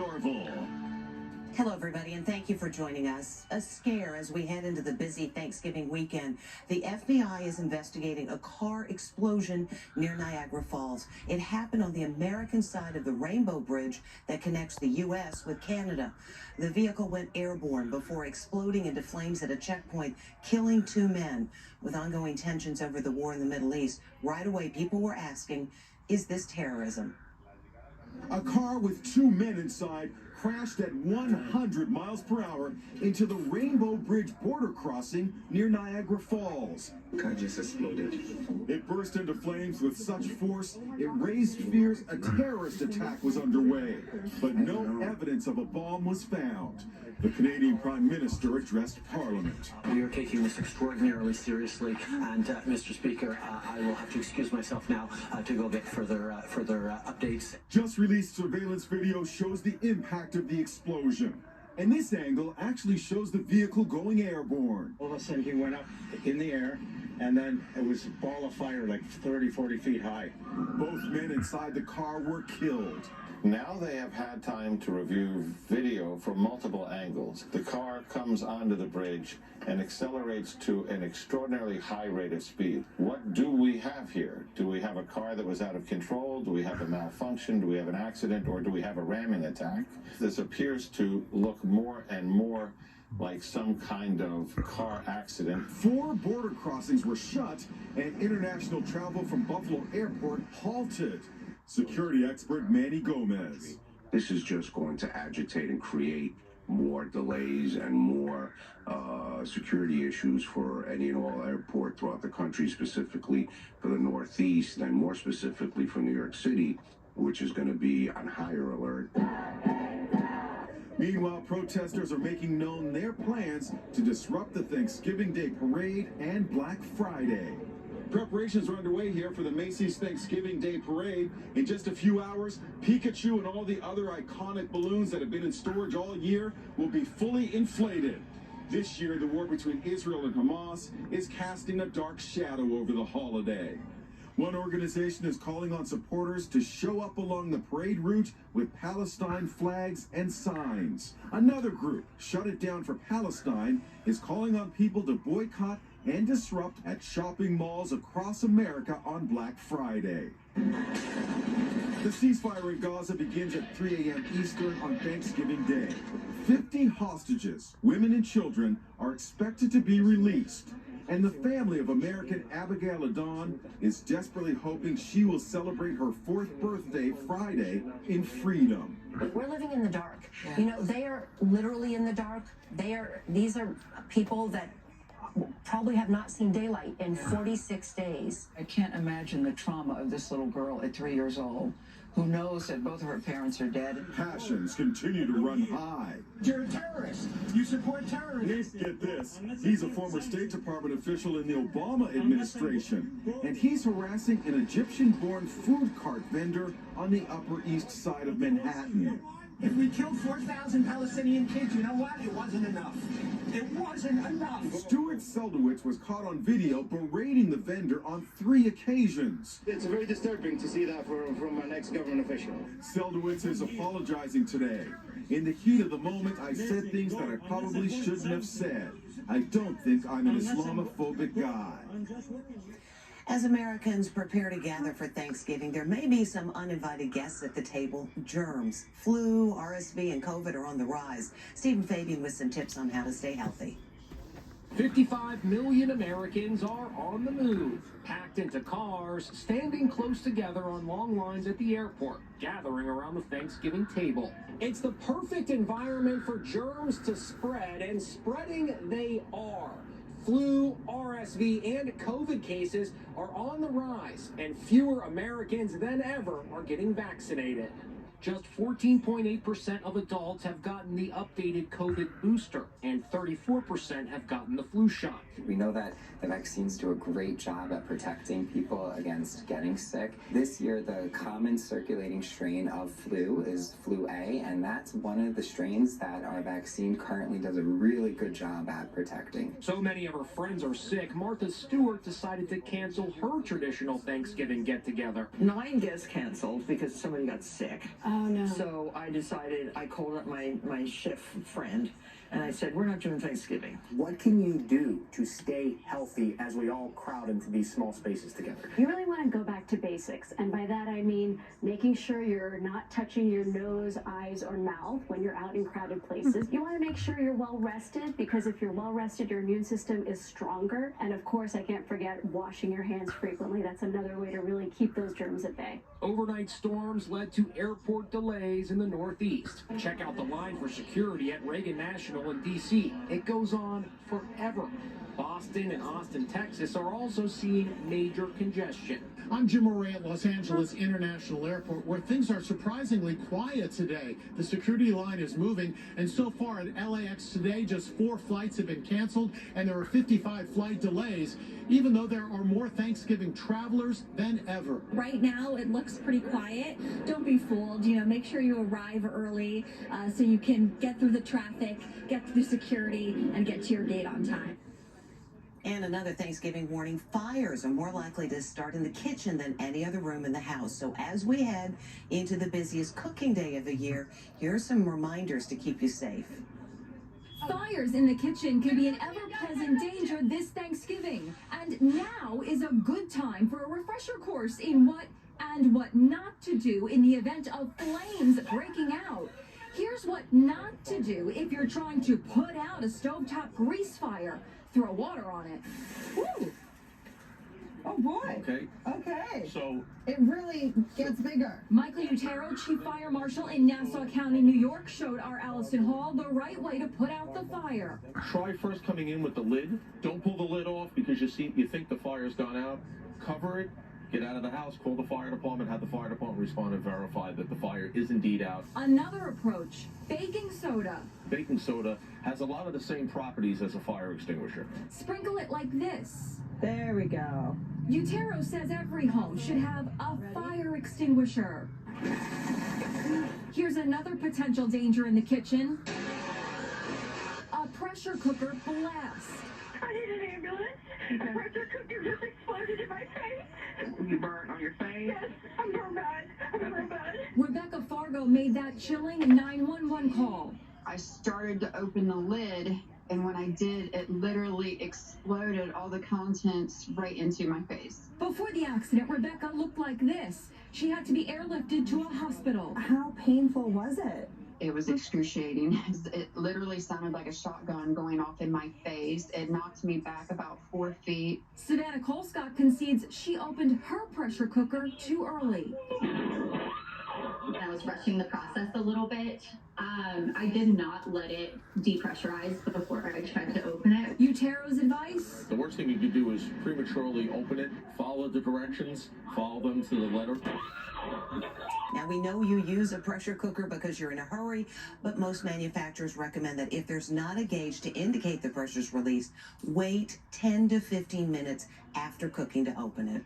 Norville. Hello, everybody, and thank you for joining us. A scare as we head into the busy Thanksgiving weekend. The FBI is investigating a car explosion near Niagara Falls. It happened on the American side of the Rainbow Bridge that connects the U.S. with Canada. The vehicle went airborne before exploding into flames at a checkpoint, killing 2 men. With ongoing tensions over the war in the Middle East, right away people were asking, is this terrorism? A car with 2 men inside crashed at 100 miles per hour into the Rainbow Bridge border crossing near Niagara Falls. The car just exploded. It burst into flames with such force, it raised fears a terrorist attack was underway. But no evidence of a bomb was found. The Canadian Prime Minister addressed Parliament. We are taking this extraordinarily seriously, and Mr. Speaker, I will have to excuse myself now to go get further updates. Just released surveillance video shows the impact of the explosion. And this angle actually shows the vehicle going airborne. All of a sudden he went up in the air, and then it was a ball of fire like 30, 40 feet high. Both men inside the car were killed. Now they have had time to review video from multiple angles. The car comes onto the bridge and accelerates to an extraordinarily high rate of speed. What do we have here? Do we have a car that was out of control? Do we have a malfunction? Do we have an accident? Or do we have a ramming attack? This appears to look more and more like some kind of car accident. 4 border crossings were shut and international travel from Buffalo Airport halted. Security expert Manny Gomez. This is just going to agitate and create more delays and more security issues for any and all airport throughout the country, specifically for the Northeast and more specifically for New York City, which is going to be on higher alert. Meanwhile, protesters are making known their plans to disrupt the Thanksgiving Day parade and Black Friday. Preparations are underway here for the Macy's Thanksgiving Day Parade. In just a few hours, Pikachu and all the other iconic balloons that have been in storage all year will be fully inflated. This year, the war between Israel and Hamas is casting a dark shadow over the holiday. One organization is calling on supporters to show up along the parade route with Palestine flags and signs. Another group, Shut It Down for Palestine, is calling on people to boycott and disrupt at shopping malls across America on Black Friday. The ceasefire in Gaza begins at 3 a.m. Eastern on Thanksgiving Day. 50 hostages, women and children, are expected to be released. And the family of American Abigail Adon is desperately hoping she will celebrate her 4th birthday Friday in freedom. We're living in the dark. You know, they are literally in the dark. These are people that probably have not seen daylight in 46 days. I can't imagine the trauma of this little girl at 3 years old who knows that both of her parents are dead. Passions continue to run high. You're a terrorist. You support terrorism. Get this. He's a former State Department official in the Obama administration, and he's harassing an Egyptian-born food cart vendor on the Upper East Side of Manhattan. If we killed 4,000 Palestinian kids, you know what? It wasn't enough. It wasn't enough. Stuart Seldowitz was caught on video berating the vendor on 3 occasions. It's very disturbing to see that from an ex-government official. Seldowitz is apologizing today. In the heat of the moment, I said things that I probably shouldn't have said. I don't think I'm an Islamophobic guy. As Americans prepare to gather for Thanksgiving, there may be some uninvited guests at the table. Germs, flu, RSV, and COVID are on the rise. Stephen Fabian with some tips on how to stay healthy. 55 million Americans are on the move, packed into cars, standing close together on long lines at the airport, gathering around the Thanksgiving table. It's the perfect environment for germs to spread, and spreading they are. Flu, RSV, and COVID cases are on the rise, and fewer Americans than ever are getting vaccinated. Just 14.8% of adults have gotten the updated COVID booster, and 34% have gotten the flu shot. We know that the vaccines do a great job at protecting people against getting sick. This year, the common circulating strain of flu is flu A, and that's one of the strains that our vaccine currently does a really good job at protecting. So many of her friends are sick, Martha Stewart decided to cancel her traditional Thanksgiving get-together. 9 guests canceled because somebody got sick. Oh, no. So I decided, I called up my chef friend, and I said, we're not doing Thanksgiving. What can you do to stay healthy as we all crowd into these small spaces together? You really want to go back to basics, and by that I mean making sure you're not touching your nose, eyes, or mouth when you're out in crowded places. You want to make sure you're well rested, because if you're well rested, your immune system is stronger. And of course, I can't forget washing your hands frequently. That's another way to really keep those germs at bay. Overnight storms led to airport delays in the Northeast. Check out the line for security at Reagan National in D.C. It goes on forever. Boston and Austin, Texas are also seeing major congestion. I'm Jim Moray at Los Angeles International Airport, where things are surprisingly quiet today. The security line is moving, and so far at LAX today, just 4 flights have been canceled, and there are 55 flight delays, even though there are more Thanksgiving travelers than ever. Right now, it looks pretty quiet. Don't be fooled. Make sure you arrive early so you can get through the traffic, get through security, and get to your gate on time. And another Thanksgiving warning, fires are more likely to start in the kitchen than any other room in the house. So as we head into the busiest cooking day of the year, here are some reminders to keep you safe. Fires in the kitchen can be an ever-present danger this Thanksgiving. And now is a good time for a refresher course in what and what not to do in the event of flames breaking out. Here's what not to do if you're trying to put out a stovetop grease fire. Throw water on it. Woo! Oh boy. Okay. So it really gets bigger. Michael Utero, Chief Fire Marshal in Nassau County, New York, showed our Allison Hall the right way to put out the fire. Try first coming in with the lid. Don't pull the lid off because you think the fire's gone out. Cover it. Get out of the house, call the fire department, have the fire department respond and verify that the fire is indeed out. Another approach, baking soda. Baking soda has a lot of the same properties as a fire extinguisher. Sprinkle it like this. There we go. Utero says every home should have a fire extinguisher. Here's another potential danger in the kitchen. A pressure cooker blast. I need an ambulance. A pressure cooker just exploded in my face. you burnt on your face? Yes, I'm real bad. I'm real bad. Rebecca Fargo made that chilling 911 call. I started to open the lid, and when I did, it literally exploded all the contents right into my face. Before the accident, Rebecca looked like this. She had to be airlifted to a hospital. How painful was it? It was excruciating. It literally sounded like a shotgun going off in my face. It knocked me back about 4 feet. Savannah Colescott concedes she opened her pressure cooker too early. I was rushing the process a little bit. I did not let it depressurize before I tried to open it. Utero's advice? The worst thing you could do is prematurely open it, follow the directions, follow them to the letter. Now, we know you use a pressure cooker because you're in a hurry, but most manufacturers recommend that if there's not a gauge to indicate the pressure's released, wait 10 to 15 minutes after cooking to open it.